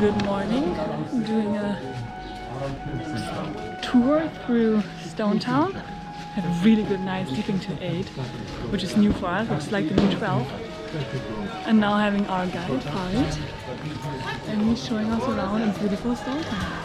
Good morning. I'm doing a tour through Stone Town. Had a really good night sleeping till 8, which is new for us, which is like the new 12. And now having our guided part, and he's showing us around in beautiful Stone Town.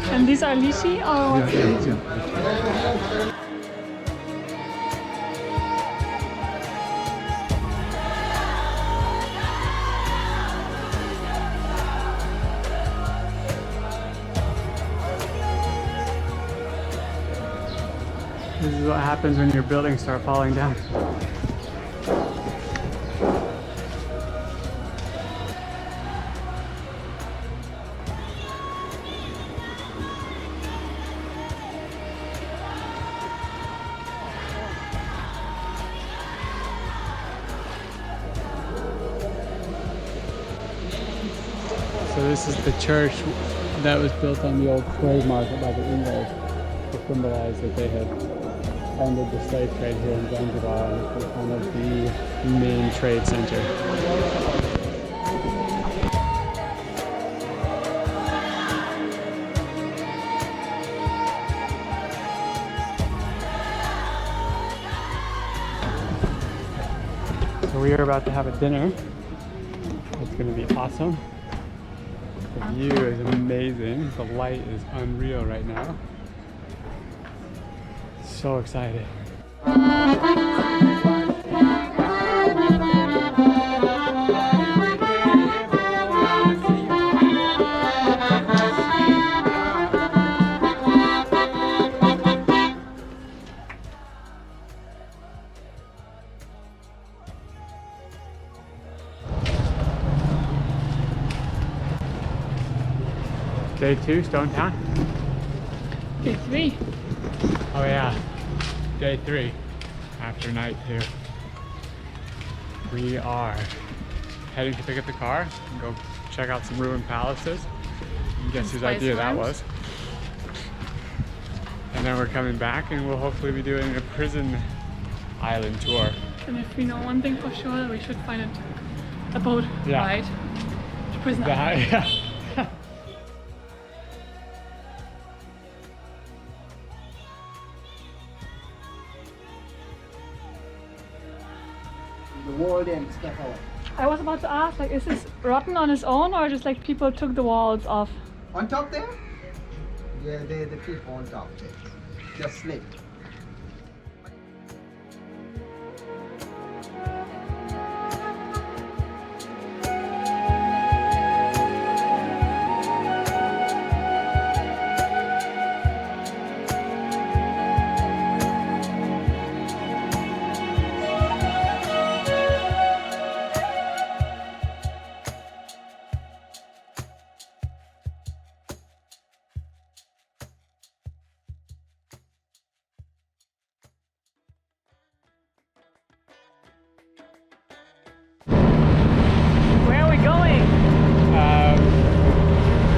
And these are lychee or what? This is what happens when your buildings start falling down. So this is the church that was built on the old slave market by the English to symbolize that they had ended the slave trade here in Zanzibar, and it's kind of the main trade center. So we are about to have a dinner. It's going to be awesome. The view is amazing. The light is unreal right now. So excited. Day 2, Stone Town. Day 3. Oh yeah, day 3 after night 2. We are heading to pick up the car and go check out some ruined palaces. And guess whose idea that was? And then we're coming back and we'll hopefully be doing a prison island tour. And if we know one thing for sure, we should find a boat ride to prison island. Yeah. The wall and stuff out. I was about to ask, like, is this rotten on its own, or just like people took the walls off? On top there? Yeah, the people on top there. Just slip.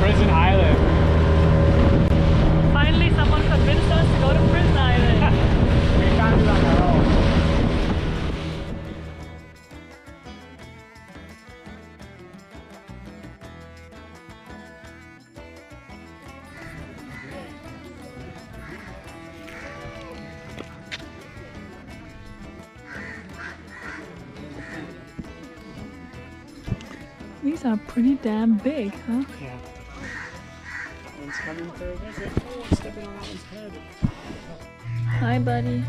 Prison Island. Finally, someone convinced us to go to Prison Island. We found it on our own. These are pretty damn big, huh? Yeah. That one's coming for a visit. Oh, I'm stepping on that one's head. Hi, buddy.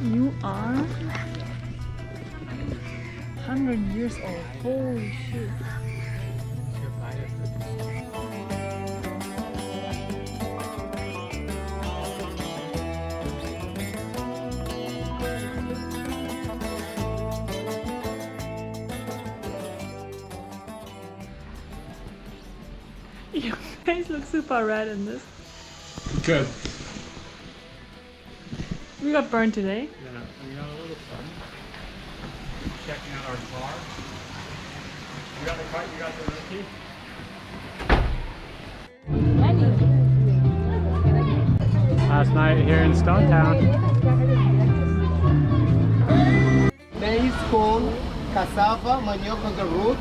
You are 100 years old. Holy shit. Your face looks super red in this. Good. We got burned today. Yeah, we got a little fun. Checking out our car. You got the car, you got the rookie? Last night here in Stone Town. Maize, corn, cassava, manioc on the root,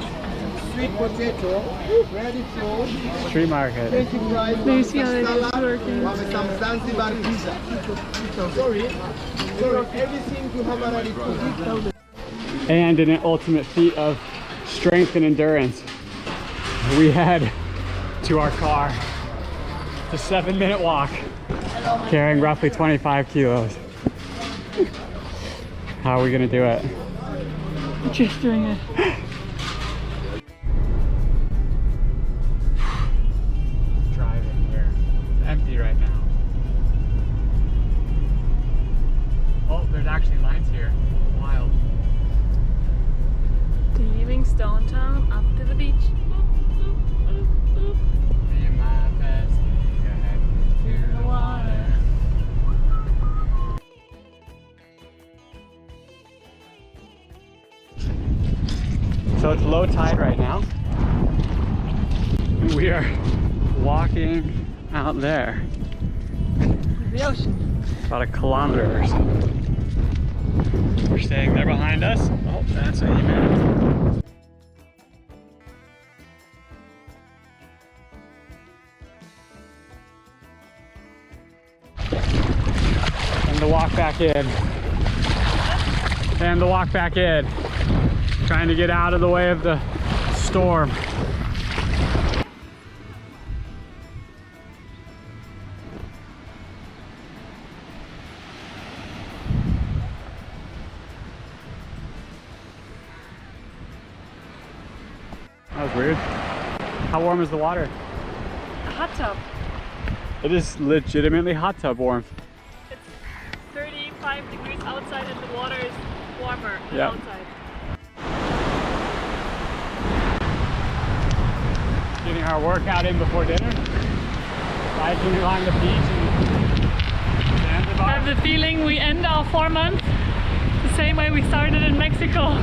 sweet potato, ready fruit, Street market. French fries, Do you see how it is salad, working? some Zanzibar pizza. Sorry, everything you have already cooked. And in an ultimate feat of strength and endurance, we head to our car. It's a 7-minute walk, carrying roughly 25 kilos. How are we gonna do it? Just doing it. Driving here. It's empty right now. Oh, there's actually lines here. Wild. Leaving Stone Town up to the beach. Me and my bestie head to the water. So it's low tide right now. We are walking out there. The ocean. About a kilometer or so. We're staying there behind us. Oh, that's what you meant. And the walk back in. And the walk back in. Trying to get out of the way of the storm. That was weird. How warm is the water? A hot tub. It is legitimately hot tub warm. It's 35 degrees outside and the water is warmer than Yeah. outside. Getting our workout in before dinner. Biking along the beach in Zanzibar. I have the feeling we end our 4 months the same way we started in Mexico.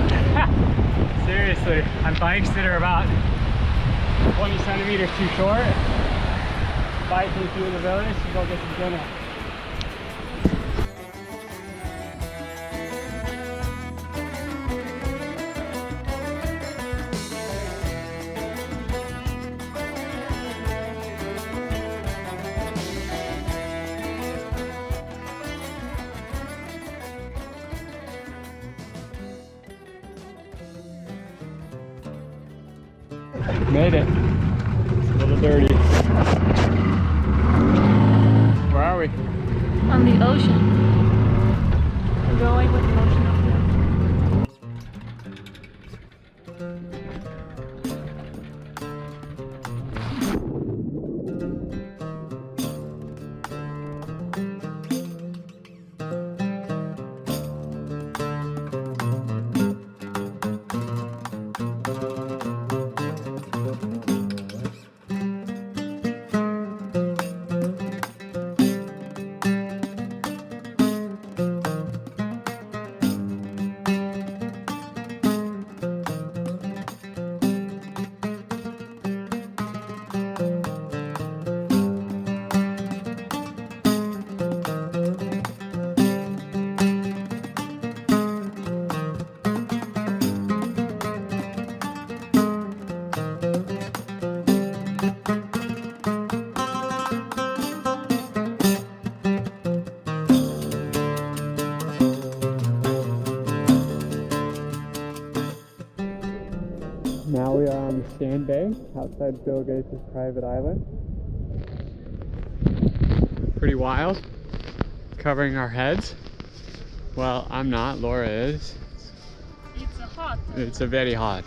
Seriously, on bikes that are about 20 centimeters too short. Biking through the village to go get some dinner. Made it. It's a little dirty. Where are we? On the ocean. We're going with the ocean up there. Now we are on the Sand Bay outside Bill Gates' private island. Pretty wild. Covering our heads. Well, I'm not, Laura is. It's a hot. It's a very hot.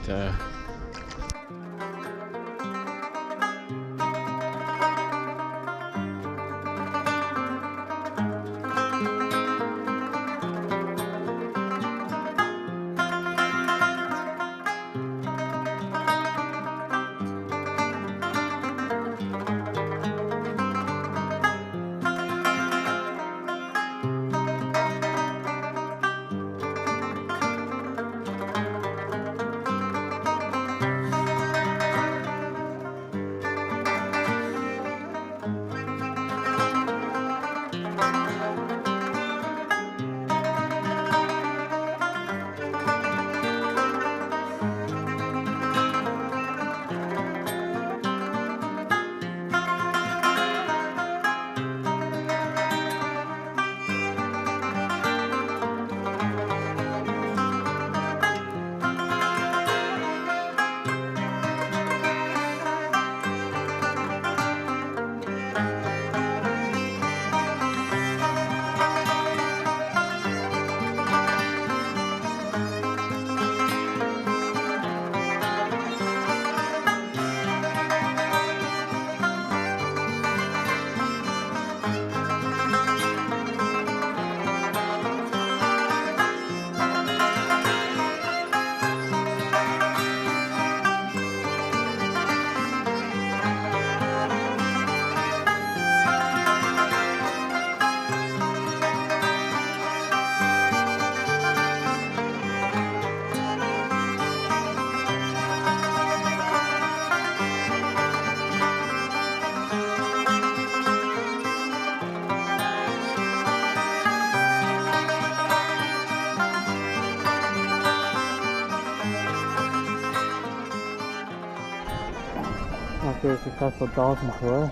After a successful dolphin tour,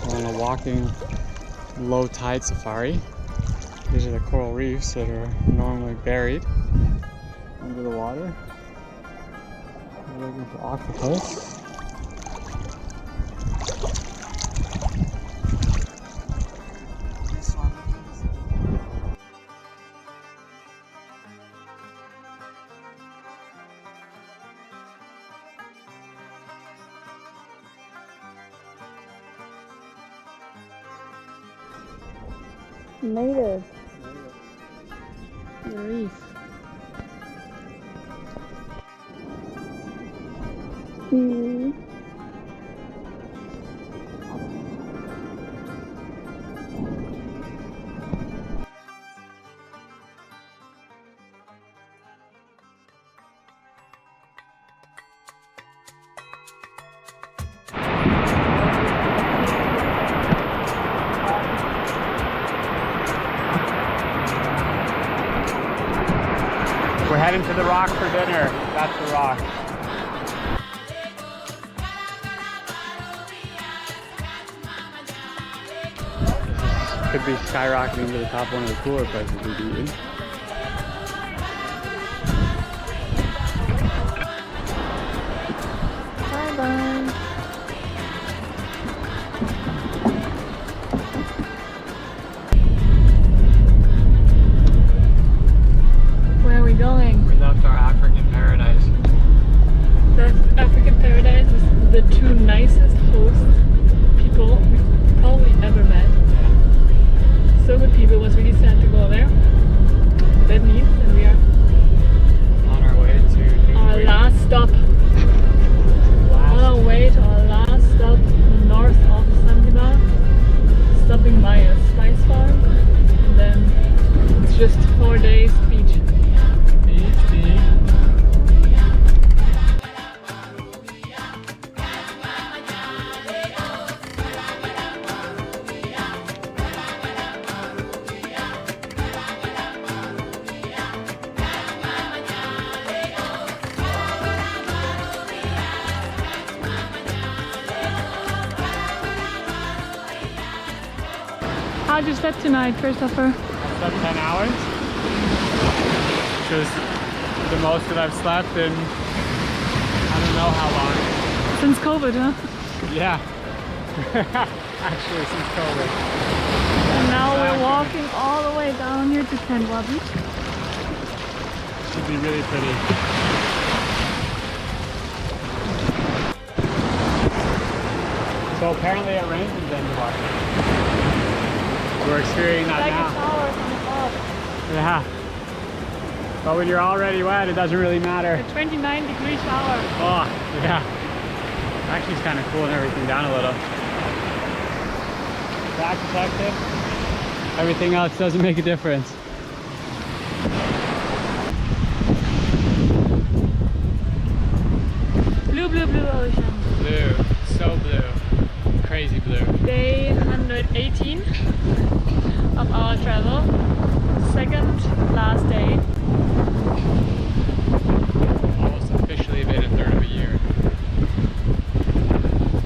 we're on a walking low tide safari. These are the coral reefs that are normally buried under the water. We're looking for octopus. Native. Reef. We're heading to the rock for dinner. That's the rock. Could be skyrocketing to the top of one of the cooler places we've eaten. Bye bye. Where are we going? We left our African paradise. That African paradise is the two nicest host people we've probably ever met. So good people. It was really sad to go there. That means that we are On our way to Nungwi. our last stop. On our way to our last stop north of Zanzibar. Stopping by a spice farm. And then it's just 4 days beach. How'd you sleep tonight, Christopher? I slept 10 hours, which is the most that I've slept in I don't know how long. Since COVID, huh? Yeah, actually since COVID. And now we're walking all the way down here to Kendwa Beach. Should be really pretty. So apparently it rains in Zanzibar. We're experiencing that Like now. a shower from above. Yeah. But when you're already wet, it doesn't really matter. A 29-degree shower. Oh, yeah. Actually, it's kind of cooling everything down a little. Back protected. Everything else doesn't make a difference. Blue, blue, blue ocean. Blue. So blue. Crazy blue. Day 118 of our travel. Second last day. Almost officially made a third of a year.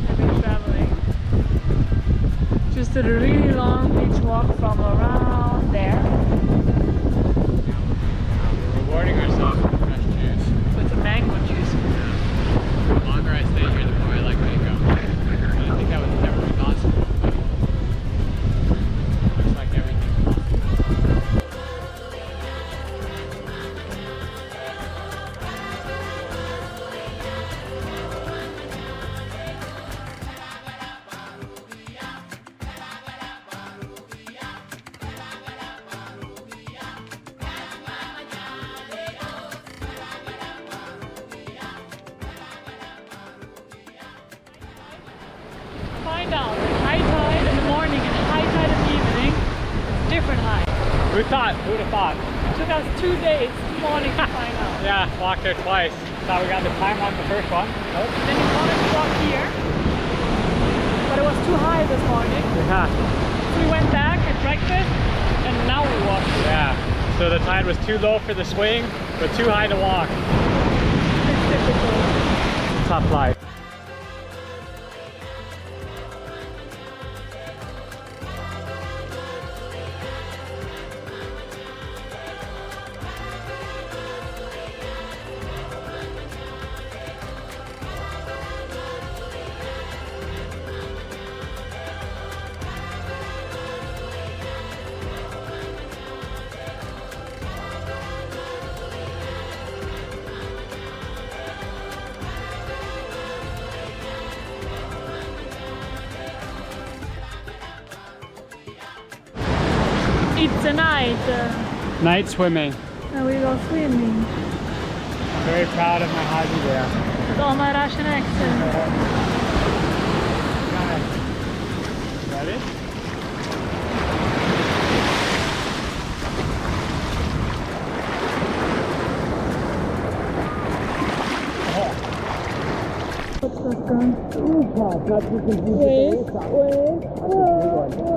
I've been traveling. Just did a really long beach walk from around there. Now we're rewarding ourselves with fresh juice. With the mango juice. The longer I stay here, the more I like mango. And I think that was never be possible. Looks like everything's possible. Find out. High tide in the morning and high tide in the evening. It's different high. Who'd have thought? It took us 2 days, 2 mornings to find out. Yeah, walked there twice. Thought we got the time on the first one. Nope. Then we wanted to walk here, but it was too high this morning. Yeah. So we went back, had breakfast, and now we walk here. Yeah. So the tide was too low for the swing, but too high to walk. It's difficult. Tough life. tonight. Night swimming. And we go swimming. Very proud of my hobby there. With all my Russian accent. Ready? What's that gun? Wait.